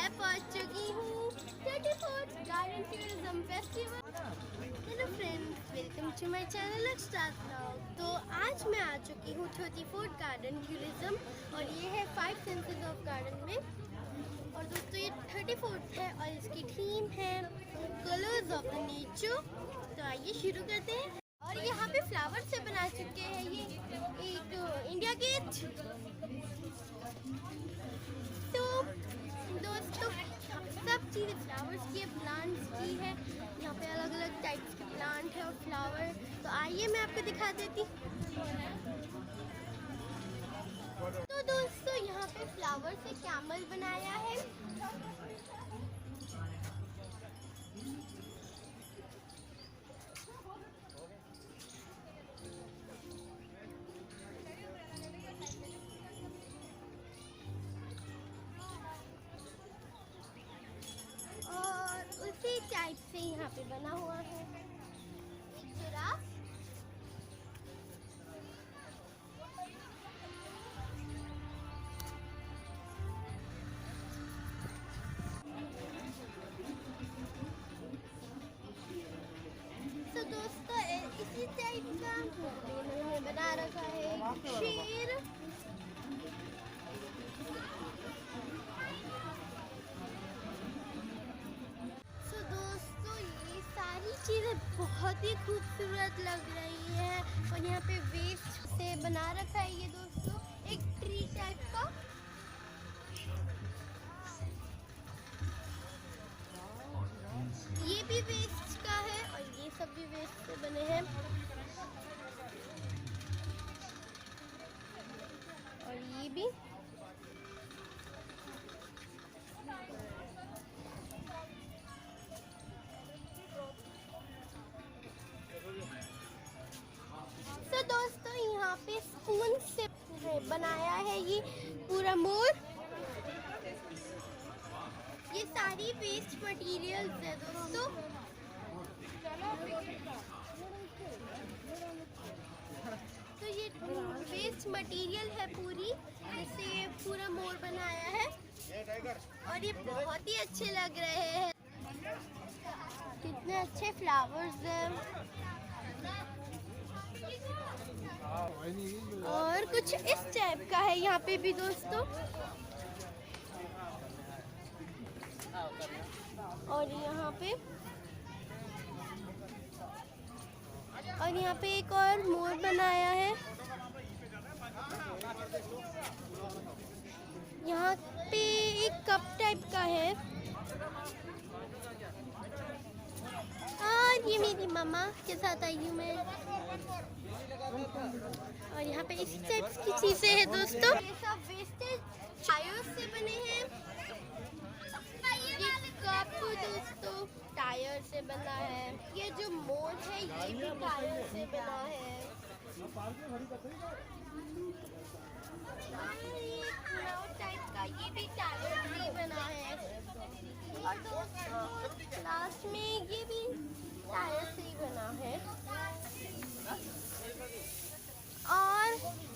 मैं पहुंच चुकी हूँ 34th garden tourism festival. Hello friends, welcome to my channel let's start now. तो आज मैं आ चुकी हूँ 34th गार्डन टूरिज्म और ये है 5 सेंसेस ऑफ गार्डन में। और दोस्तों ये 34th है और इसकी थीम है कलर्स ऑफ द नेचर। तो आइए शुरू करते हैं। और यहाँ पे फ्लावर से बना चुके हैं ये एक इंडिया गेट। तो दोस्तों सब चीज़ें फ्लावर्स की है, प्लांट्स की है। यहाँ पे अलग अलग टाइप्स के प्लांट है और फ्लावर। तो आइए मैं आपको दिखा देती। तो दोस्तों यहाँ पे फ्लावर से कैमल बनाया है। और उसी टाइप से यहाँ पे बना हुआ है एक जिराफ। तो दोस्तों इसी टाइप का इन्होंने बना रखा है शेर। तो दोस्तों ये सारी चीज़ें बहुत ही खूबसूरत लग रही है। और यहाँ पे वेस्ट से बना रखा है ये दोस्तों एक ट्री टाइप का। ये भी वेस्ट का है और ये सब भी वेस्ट से बने हैं। और ये भी तो दोस्तों यहाँ पे स्पून से बनाया है ये पूरा मोर। ये सारी वेस्ट मटेरियल्स है दोस्तों। तो ये वेस्ट मटेरियल है पूरी, जिससे पूरा मोर बनाया है। और ये बहुत ही अच्छे लग रहे हैं। कितने अच्छे फ्लावर्स हैं। और कुछ इस टाइप का है यहाँ पे भी दोस्तों। और यहाँ पे एक और मोर बनाया है। यहाँ पे एक कप टाइप का है। और ये मेरी मामा के साथ आई हूँ मैं। और यहाँ पे इस टाइप की चीजें हैं दोस्तों। ये सब वेस्टेज टायर्स से बने हैं। ये कप दोस्तों टायर से बना है। ये जो मोर है ये भी टायर से बना है। ये क्लाउड टाइप का ये भी टायर से बना है। और दोस्तों लास्ट में ये भी टायर से ही बना है। और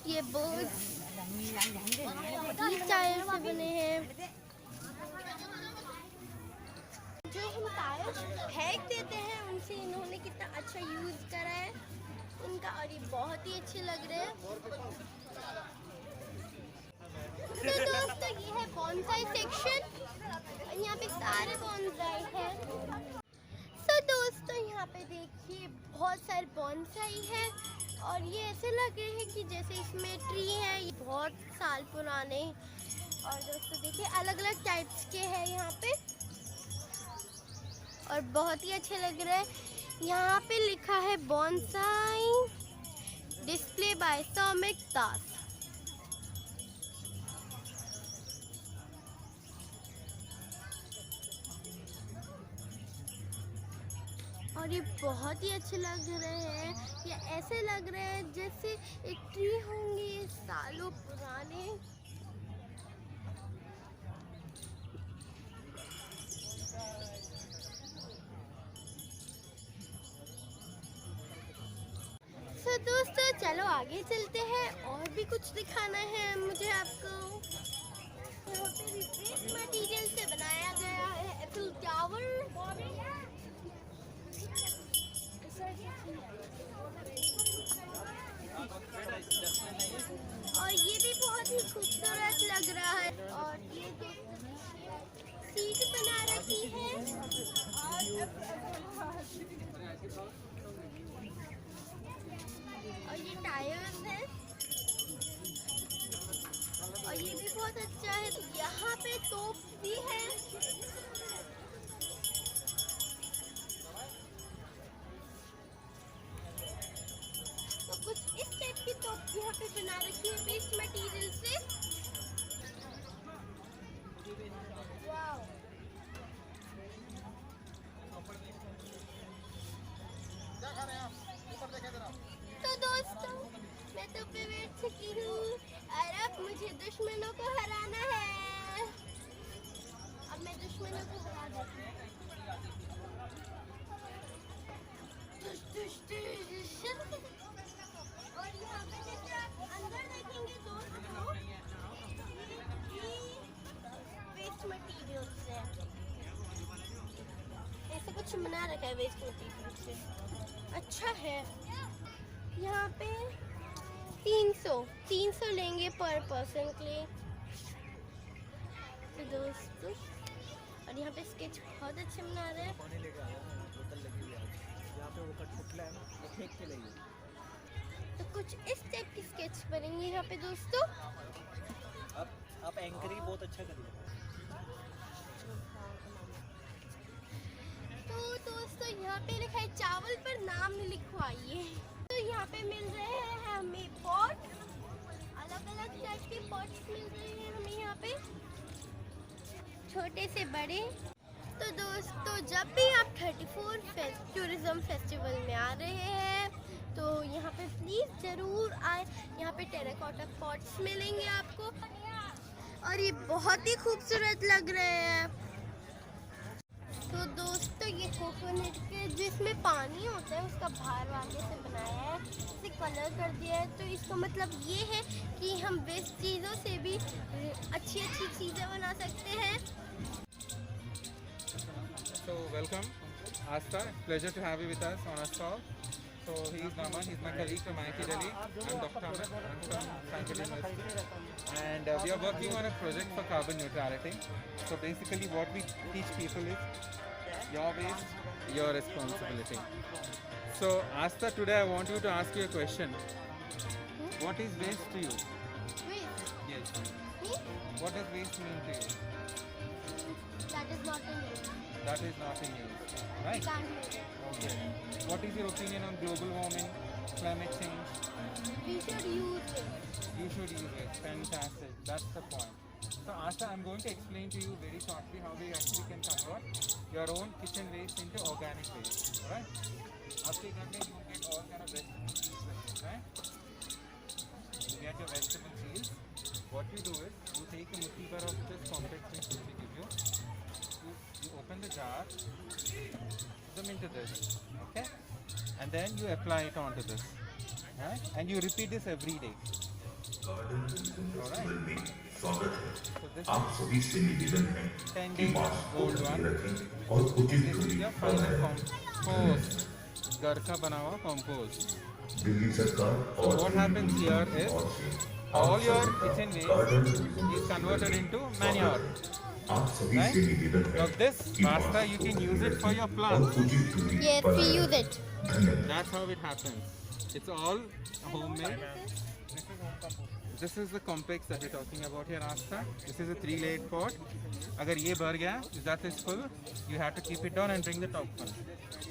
ये बोर्ड्स टायर से बने हैं। जो हम टायर फेंक देते हैं उनसे इन्होंने कितना अच्छा यूज करा है उनका। और ये बहुत ही अच्छे लग रहे हैं। तो दोस्तों ये है बॉन्साई सेक्शन। यहाँ पे सारे बॉन्साई हैं। तो दोस्तों यहाँ पे देखिए बहुत सारे बॉन्साई है। और ये ऐसे लग रहे हैं कि जैसे इसमें ट्री है ये बहुत साल पुराने। और दोस्तों देखिए अलग अलग टाइप्स के हैं यहाँ पे और बहुत ही अच्छे लग रहे हैं। यहाँ पे लिखा है बॉन्साई डिस्प्ले बाय सौमिक दास। और ये बहुत ही अच्छे लग रहे हैं। ये ऐसे लग रहे हैं जैसे एक ट्री होंगे सालों पुराने। तो दोस्तों चलो आगे चलते हैं और भी कुछ दिखाना है मुझे आपको। यहाँ पे वेस्ट मटेरियल से बनाया गया है एफिल टावर। और ये भी बहुत ही खूबसूरत लग रहा है। और ये सीट बना रखी है। और ये टायर्स है। और ये भी बहुत अच्छा है। यहाँ पे तोप भी है। तो कुछ इस टाइप की तोप यहाँ पे बना रखी है वेस्ट मटेरियल से। वाव। तो दोस्तों मैं तो पे बैठ चुकी हूँ और अब मुझे दुश्मनों को हराना है। अब मैं दुश्मनों को हरा देती हूँ। और यहाँ पे जैसे आप अंदर देखेंगे दोस्तों ये वेस्ट मटेरियल से ऐसे कुछ बना रखा है वेस्ट मटेरियल से। अच्छा है। यहाँ पे 300 लेंगे पर पर्सन के लिए। तो दोस्तों और यहाँ पे स्केच बहुत अच्छे बना रहे हैं। तो कुछ इस टाइप की स्केच बनेंगे यहाँ पे दोस्तों। आप एंकरिंग बहुत अच्छा करिए। तो दोस्तों यहाँ पे लिखा है चावल पर नाम लिखवाइए। तो यहाँ पे मिल रहे हैं हमें पॉट, अलग अलग टाइप के पॉट्स मिल रहे हैं हमें यहाँ पे, छोटे से बड़े। तो दोस्तों जब भी आप 34 टूरिज्म फेस्टिवल में आ रहे हैं तो यहाँ पे प्लीज़ ज़रूर आए। यहाँ पे टेराकोटा पॉट्स मिलेंगे आपको और ये बहुत ही खूबसूरत लग रहे हैं। तो दोस्तों ये कोकोनट के जिसमें पानी होता है उसका बाहर वाले से बनाया है, इसे कलर कर दिया है। तो इसका मतलब ये है कि हम वेस्ट चीज़ों से भी अच्छी अच्छी चीज़ें बना सकते हैं। So welcome, Asta. Pleasure to have you with us on our stall. So he is Naman. He is my colleague from IIT Delhi. I'm Dr. Amit. I'm from Scientific University. And we are working on a project for carbon neutrality. So basically what we teach people is your waste, your responsibility. So Asta, today I want you to ask you a question. What is waste to you? Waste. Yes. Hmm? What does waste mean to you? That is not in use. That is not in use. We Right? can't use it. Okay. What is your opinion on global warming, climate change? We should use it. You should use it. Fantastic. That's the point. So Asha, I'm going to explain to you very shortly how we actually can convert your own kitchen waste into organic waste. Alright? After that, you get all kind of vegetables. Right? You get your vegetable peels. What you do is, you take a multi bar of this complex mix which we give you. You open the jar, them into this, okay? And then you apply it onto this, right? And you repeat this every day. Alright? So this आप सभी से निवेदन है 10 कि days mask को gold ढके one. रखें और उचित This is दूरी your बनाए final रखें। compost. घर का बना हुआ compost. दिल्ली सरकार So और what happens here is all your kitchen waste is converted into manure. आप सभी Right? से निवेदन है Now this कि pasta मास्क you को can ढके use it for your रखें और plants. उचित दूरी Yes, we बनाए use रखें। it. धन्यवाद। That's how it happens. It's all homemade. This is the complex that we're talking about here, Asta. This is a 3-layered pot. अगर ये भर गया, if that is full, you have to keep it down and bring the top one.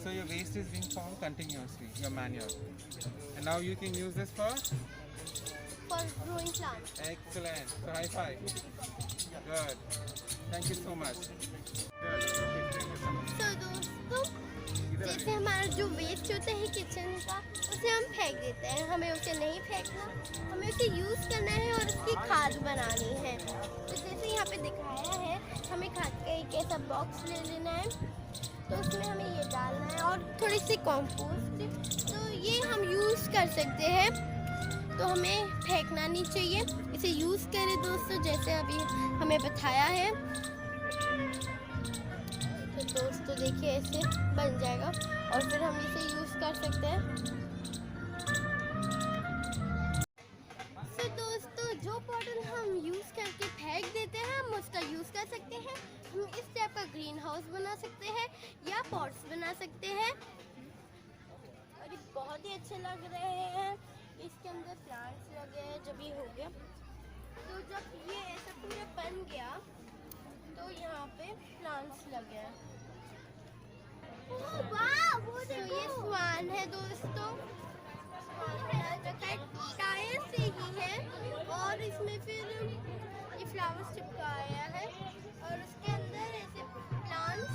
So your waste is being formed continuously, your manure. And now you can use this for For growing plants. excellent. So high five. Good. Thank you so much. Good. तो दोस्तों जैसे हमारा जो waste होता है kitchen का उसे हम फेंक देते हैं, हमें उसे नहीं फेंकना, हमें उसे यूज़ करना है और उसकी खाद बनानी है। तो जैसे यहाँ पे दिखाया है हमें खाद का एक ऐसा बॉक्स ले लेना है, तो उसमें हमें ये डालना है और थोड़ी सी कॉम्पोस्ट। तो ये हम यूज़ कर सकते हैं, तो हमें फेंकना नहीं चाहिए, इसे इसे यूज़ करें दोस्तों, जैसे अभी हमें बताया है। तो दोस्तों देखिए ऐसे बन जाएगा और फिर हम इसे यूज़ कर सकते हैं। तो दोस्तों जो बॉटल हम यूज़ करके फेंक देते हैं, हम उसका यूज़ कर सकते हैं। हम इस टाइप का ग्रीन हाउस बना सकते हैं या पॉट्स बना सकते हैं। और ये बहुत ही अच्छे लग रहे हैं। इसके अंदर प्लांट्स लगे हैं। जब ये हो गया तो जब ये ऐसा पूरा बन गया तो यहाँ पे प्लांट्स लगे हैं। तो ये स्वान है दोस्तों, टायर से ही है और इसमें फिर ये फ्लावर्स चिपकाया है और उसके अंदर ऐसे प्लांट्स।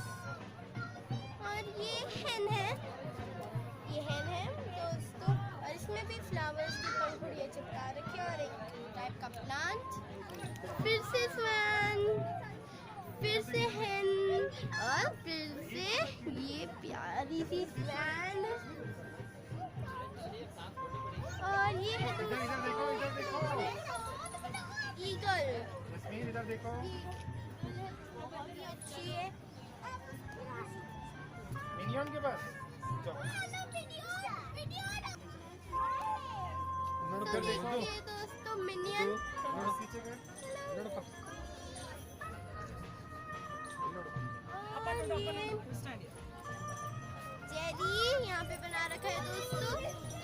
और ये हेन है दोस्तों, और इसमें भी फ्लावर्स की पंखुड़ियाँ चिपका रखी है और एक टाइप का प्लांट। फिर से स्वान, फिर से हेन और फिर से ये प्यारी सी स्वान। और ये है ईगल। इधर देखो, बहुत ही अच्छी है। मिनियन के पास तो देखिए दोस्तों मिनियन। जेरी यहाँ पे बना रखा है दोस्तों।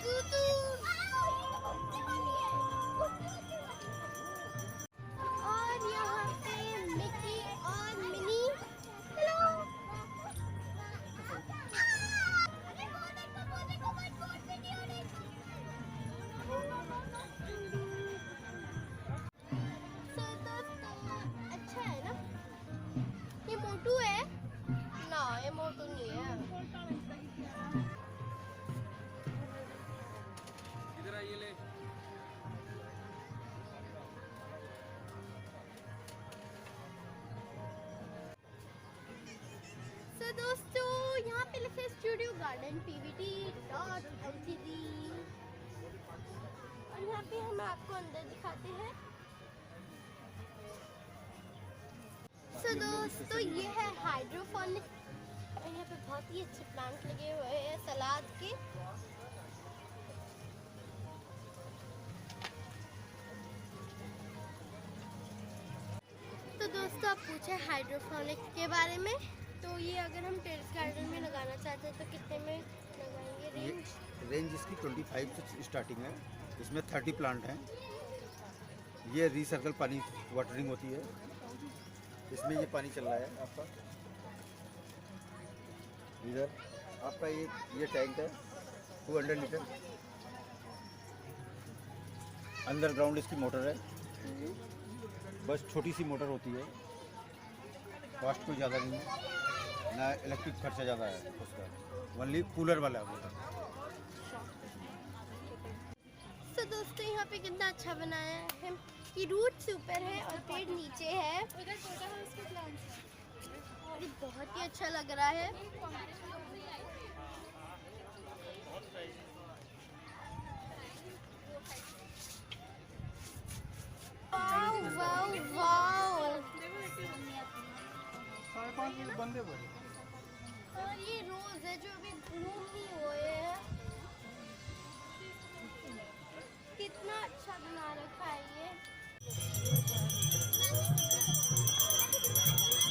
तूतू और यहाँ पे मिकी और मिनी। हेलो। So दोस्तों अच्छा है ना? ये मोटू है ना? ये मोटू नहीं है। इधर आइए ले। So दोस्तों यहाँ पे लिखा है स्टूडियो गार्डन pvt.ltd और यहाँ पे हम आपको अंदर दिखाते हैं। So दोस्तों ये है हाइड्रोपोनिक और यहाँ पे बहुत ही अच्छे प्लांट लगे हुए हैं सलाद के। तो दोस्तों आप पूछे हाइड्रोपोनिक के बारे में, तो ये अगर हम टेरेस गार्डन में लगाना चाहते हैं तो कितने में लगाएंगे? रेंज इसकी 25 से स्टार्टिंग है। इसमें 30 प्लांट हैं। ये रिसर्कल पानी वाटरिंग होती है। इसमें ये पानी चल रहा है आपका। इधर आपका ये टैंक है 200 लीटर। अंडरग्राउंड इसकी मोटर है, बस छोटी सी मोटर होती है। कॉस्ट कोई ज़्यादा नहीं है, ना इलेक्ट्रिक खर्चा ज़्यादा है उसका। ओनली कूलर वाला है मोटर। तो दोस्तों यहाँ पे कितना अच्छा बनाया है कि रूट्स ऊपर है और पेड़ नीचे है। और ये बहुत ही अच्छा लग रहा है। वाव वाव वाव। बंदे बोले और ये रोज है जो अभी ब्लूम नहीं हुए हैं। कितना अच्छा बना रखा है ये।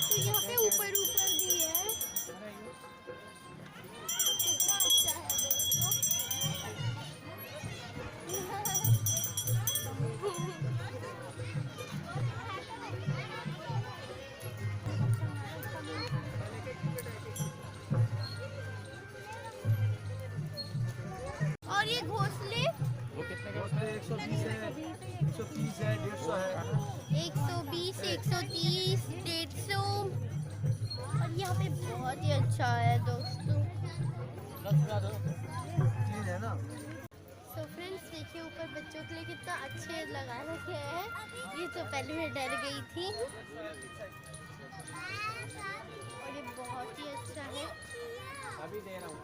तो यहाँ पे ऊपर भी है। कितना अच्छा है दोस्तों। और ये घोंसले वो कितने के होते हैं? 120 है, 130 है, 150 है। 120, 130, 150 और यहाँ पे बहुत ही अच्छा है दोस्तों। चीज है ना। तो फ्रेंड्स देखिए ऊपर बच्चों के लिए कितना अच्छे लगा रखे हैं। ये तो पहले मैं डर गई थी और ये बहुत ही अच्छा है। अभी दे रहा हूँ।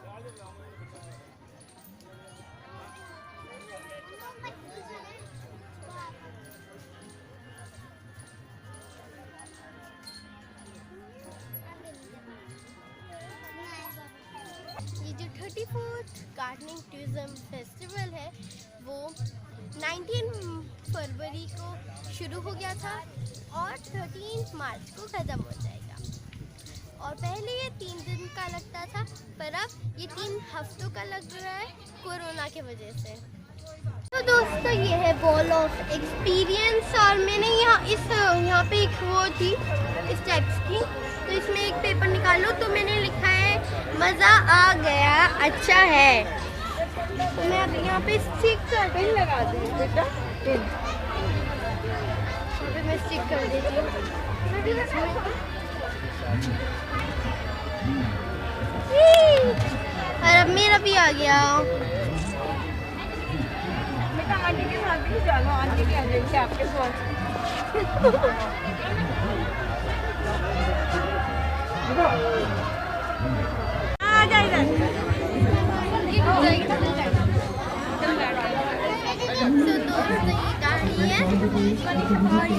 34th गार्डनिंग टूरिज्म फेस्टिवल है वो 19 फरवरी को शुरू हो गया था और 13 मार्च को ख़त्म हो जाएगा। और पहले ये 3 दिन का लगता था, पर अब ये 3 हफ्तों का लग रहा है कोरोना के वजह से। तो दोस्तों ये है वॉल ऑफ एक्सपीरियंस और मैंने यहाँ पे एक वो थी इस टाइप्स की, तो इसमें एक पेपर निकालो तो मैंने लिखा है मज़ा आ गया, अच्छा है। तो मैं अब यहाँ पे स्टिक कर लगा दूँ बेटा, यहाँ पे मैं स्टिक कर देती हूँ। और अब मेरा भी आ गया। आंटी के साथ भी चलो, आंटी भी आ जाएगी आपके साथ। आ जा इधर। तो दोस्तों ये गाड़ी है और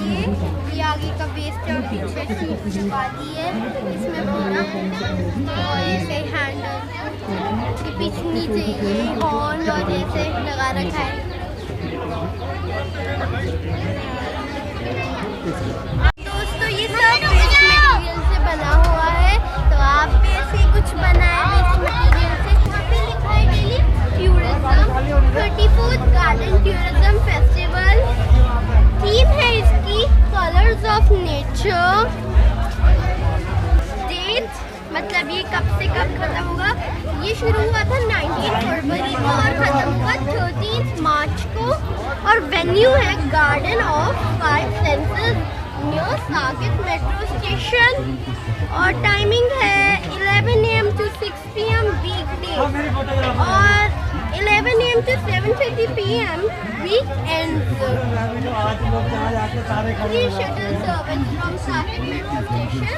ये आगे का बेस और पीछे सीट लगा दी है इसमें पूरा, और ऐसे हैंडल के पीछे नीचे ये हॉर्न और ऐसे लगा रखा है। दोस्तों ये सब वेस्ट मटेरियल से बना हुआ है, तो आप भी ऐसे कुछ बनाए वेस्ट मटेरियल से। यहाँ पे लिखा है daily tourism 34th garden tourism festival. Theme है इसकी कलर्स ऑफ नेचर। डेट मतलब ये कब से कब खत्म होगा, ये शुरू हुआ था 19 फरवरी को और खत्म हुआ 13 मार्च को। और वेन्यू है garden of 5 senses new Saket metro station. और टाइमिंग है 11 AM to 6 PM वीकडे और 11 AM to 7:30 PM weekends. Free shuttle service from Saket Metro Station.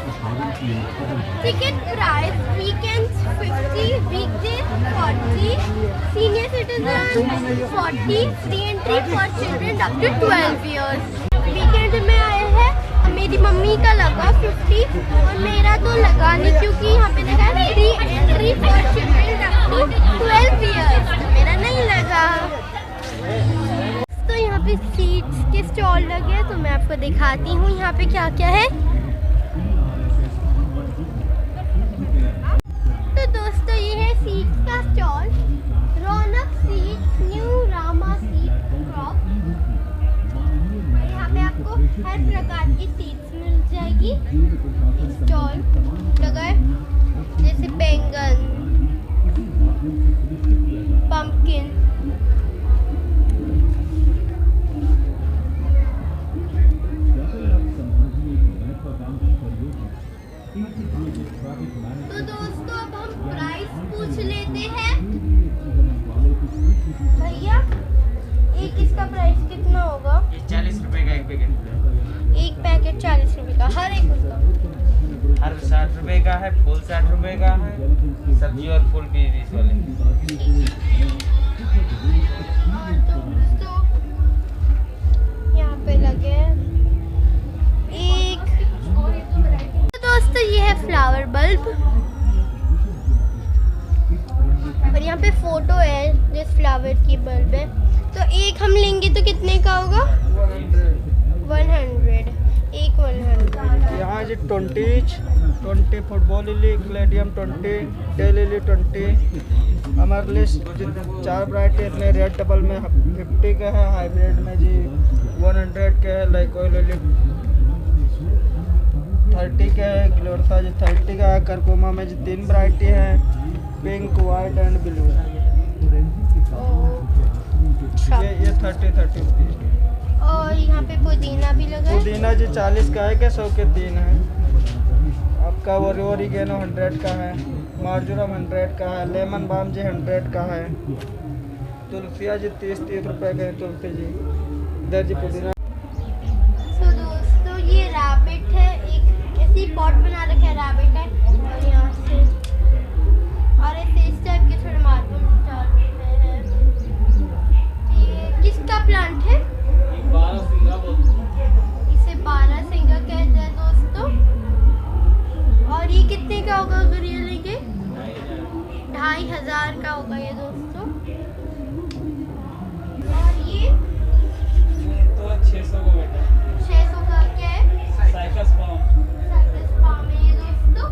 Ticket price weekends 50, weekdays 40, senior citizens 40, free entry for children up to 12 years. Weekend में आए हैं, मेरी mummy का लगा 50 और मेरा तो लगा नहीं क्योंकि यहाँ पे लिखा है free entry for children up to 12 years, तो मेरा नहीं लगा। तो यहाँ पे सीट्स के स्टॉल लगे हैं, तो मैं आपको दिखाती हूँ यहाँ पे क्या क्या है। तो दोस्तों ये है सीट्स का stall, Raunak seeds, new Rama seed crop. यहाँ पे आपको हर प्रकार की सीट्स मिल जाएगी। स्टॉल लगा है जैसे बैंगन, पंपकिन, तो दोस्तों अब हम प्राइस पूछ लेते हैं। भैया एक इसका प्राइस कितना होगा? 40 रुपए का एक पैकेट। एक पैकेट 40 रुपए का, हर एक उसका हर 60 रुपए का है, फुल 60 रुपए का है, सब्जी और फुल भी इस वाले। दोस्तों यहाँ पे लगे एक। तो दोस्तों ये है फ्लावर बल्ब और यहाँ पे फोटो है जिस फ्लावर की बल्ब है। तो एक हम लेंगे तो कितने का होगा? 100, एक 100। यहाँ जी 20 फुटबॉल ली ग्लेडियम 20 डेली ली 20। हमारे लिस्ट 4 वराइटी इतने रेड डबल में 50 का है, हाइब्रिड में जी 100 का है, लाइक ऑयल ली 30 का है, ग्लोरता जी 30 का है, करकोमा में जी 3 वराइटी है, पिंक, वाइट एंड ब्लू। ये 30 रुपीज़। और यहाँ पे पुदीना भी लगा है। पुदीना जी 40 का है, 100 के 3 है। आपका ओरिगेनो 100 का है, मार्जोरम 100 का है, लेमन बाम जी 100 का है, तुलसिया जी 30 रुपए का है तुलसी जी। इधर जी पुदीना। तो दोस्तों ये रैबिट है, एक ऐसी पॉट बना रखा है, रैबिट है और यहाँ से और ऐसे इस टाइप के थोड़े मार्बल डाल रहे हैं। ये किसका प्लांट है? इसे 12 सिंगा कहते हैं दोस्तों। और ये कितने का होगा अगर ये लेंगे? 2500 का होगा ये दोस्तों। और ये तो 600 का बेटा 600 का क्या है? साइकस फॉर्म साइकिल फार्म है ये दोस्तों।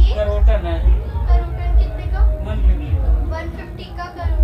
ये करोटन है करोटन कितने का? 150 का करोटन।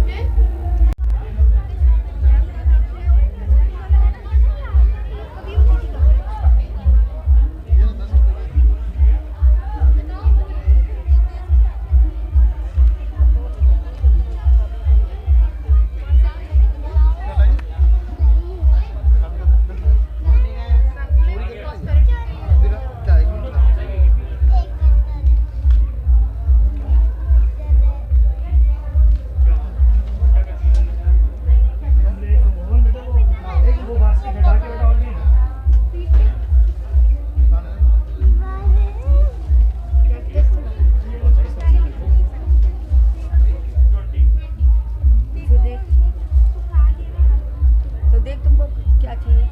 तो देख तुमको क्या चाहिए।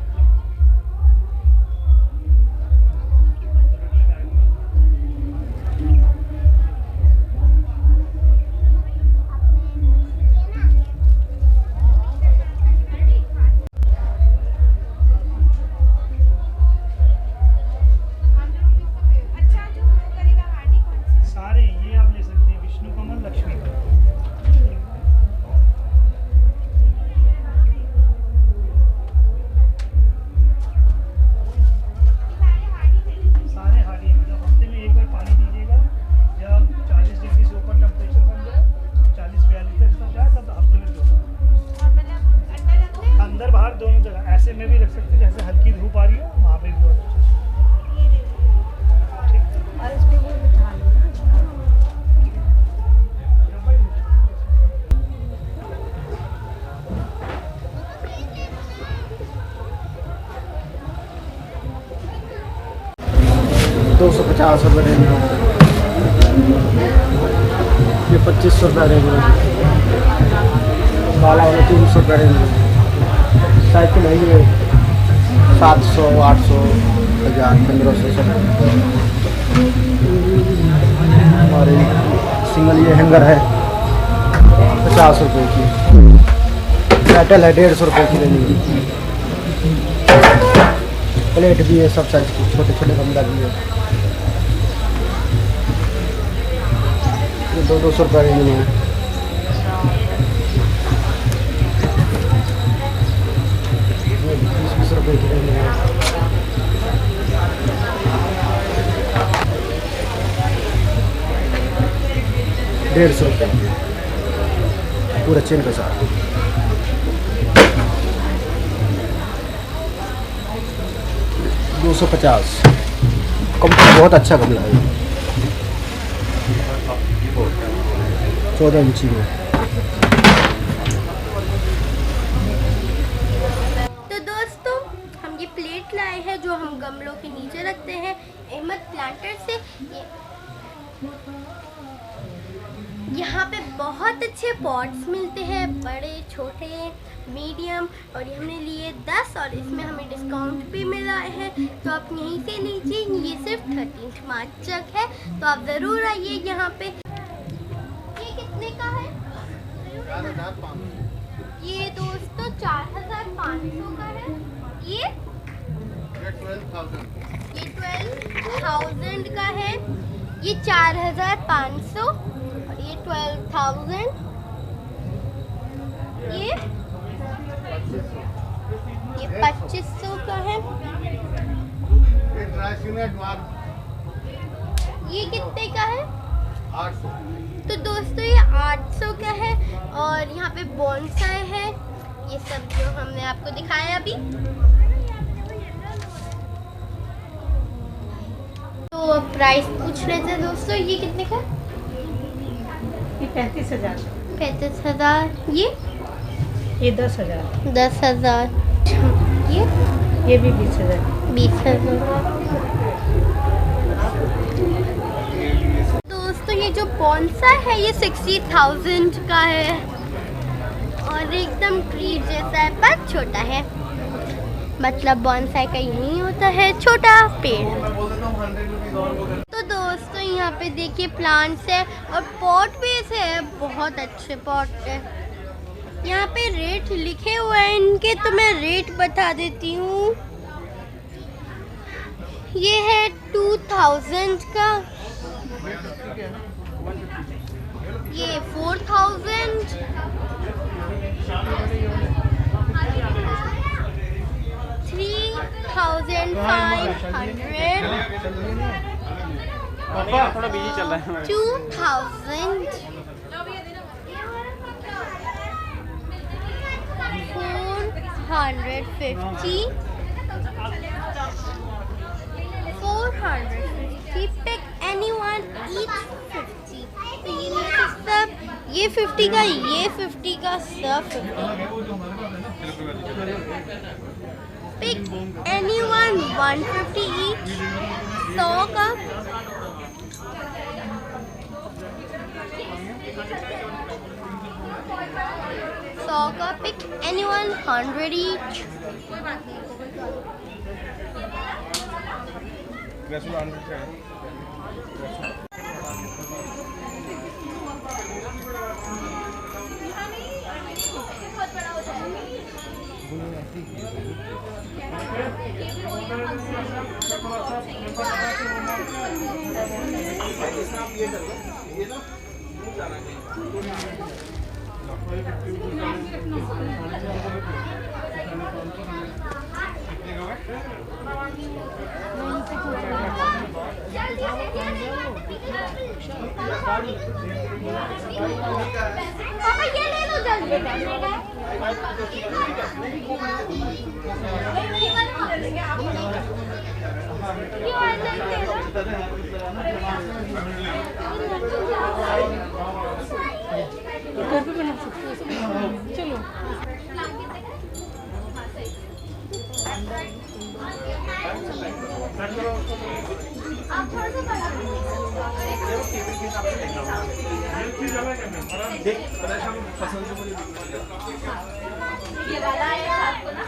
सारे ये आप ले सकते हैं, विष्णु कमल, लक्ष्मी कमल। सारे हार्डी हैं, मतलब हफ्ते में एक बार पानी दीजिएगा। जब 40 डिग्री से ऊपर टेम्परेचर बन जाए, 40-42 तक तक जाए, तब हफ्ते में 2 बार। अंदर बाहर दोनों जगह, ऐसे में भी रख सकते हैं, जैसे हल्की धूप आ रही है वहाँ पे भी बहुत अच्छा। और इसको वो बिठा लो ना। ₹250 रेंज में, ये 2500 रुपये रेंज में, काला वाला 300 रुपये रेंज में। साइकिल है ये 700, 800, 1000, 1500 सब। हमारे सिंगल ये हैंगर है 50 रुपये की। मेटल है 150 रुपये की रेंज में। प्लेट भी है सब साइज की, छोटे छोटे गमला भी है। ये 200 रुपये रेंज में है। ये 20 रुपये की रेंज में है। ₹150 पूरा चेन के साथ। ₹250। कंपनी बहुत अच्छा गमला है, 14 इंची में। तो दोस्तों हम ये प्लेट लाए हैं जो हम गमलों के नीचे रखते हैं अहमद प्लांटर से। यहाँ पे बहुत अच्छे पॉट्स मिलते हैं, बड़े छोटे मीडियम, और ये हमने लिए 10 और इसमें हमें डिस्काउंट भी मिला है, तो आप यहीं से लीजिए। ये सिर्फ 13 मार्च तक है, तो आप ज़रूर आइए यहाँ पे। ये कितने का है? ये दोस्तों 4500 का है। ये 12,000 का है। ये 4500 और ये 12,000। ये 2500 का है। ये कितने का है? 800। तो दोस्तों ये 800 का है। और यहाँ पे बॉन्साई है, ये सब जो हमने आपको दिखाया अभी। तो प्राइस पूछ रहे थे दोस्तों, ये कितने का? ये 35,000। 35,000। ये 10,000। 10,000। ये भी 20,000। 20,000। दोस्तों ये जो बॉन्साई है ये 60,000 का है और एकदम ट्री जैसा है पर छोटा है। मतलब बॉन्साई का यही होता है, छोटा पेड़। तो दोस्तों यहाँ पे देखिए प्लांट्स है और पॉट भी ऐसे है, बहुत अच्छे पॉट है। यहाँ पे रेट लिखे हुए हैं इनके, तो मैं रेट बता देती हूँ। ये है 2000 का, ये 4000, 3500, थोड़ा बिजी चल रहा है 2000, 450, 450, pick anyone, each 50। तो ये नीचे सब, ये 50 का, ये 50 का, सब 50। Pick anyone, 150 each, 100 का, 100 का। Pick anyone, 100 each। पापा ये ले लो जल्दी। चलो ये वाला है आपको ना।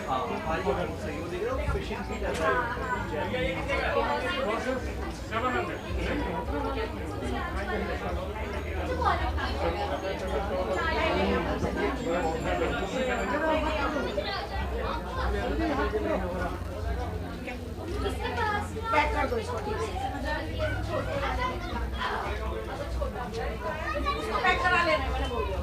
पैक कर दो इसको, ठीक है। पैक करा लेना, मैंने बोल दिया।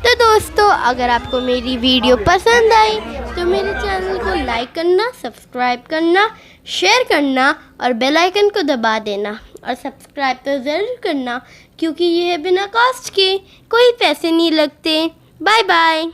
तो दोस्तों अगर आपको मेरी वीडियो पसंद आई तो मेरे चैनल को लाइक करना, सब्सक्राइब करना, शेयर करना और बेल आइकन को दबा देना। और सब्सक्राइब तो ज़रूर करना क्योंकि ये है बिना कॉस्ट के, कोई पैसे नहीं लगते। Bye bye.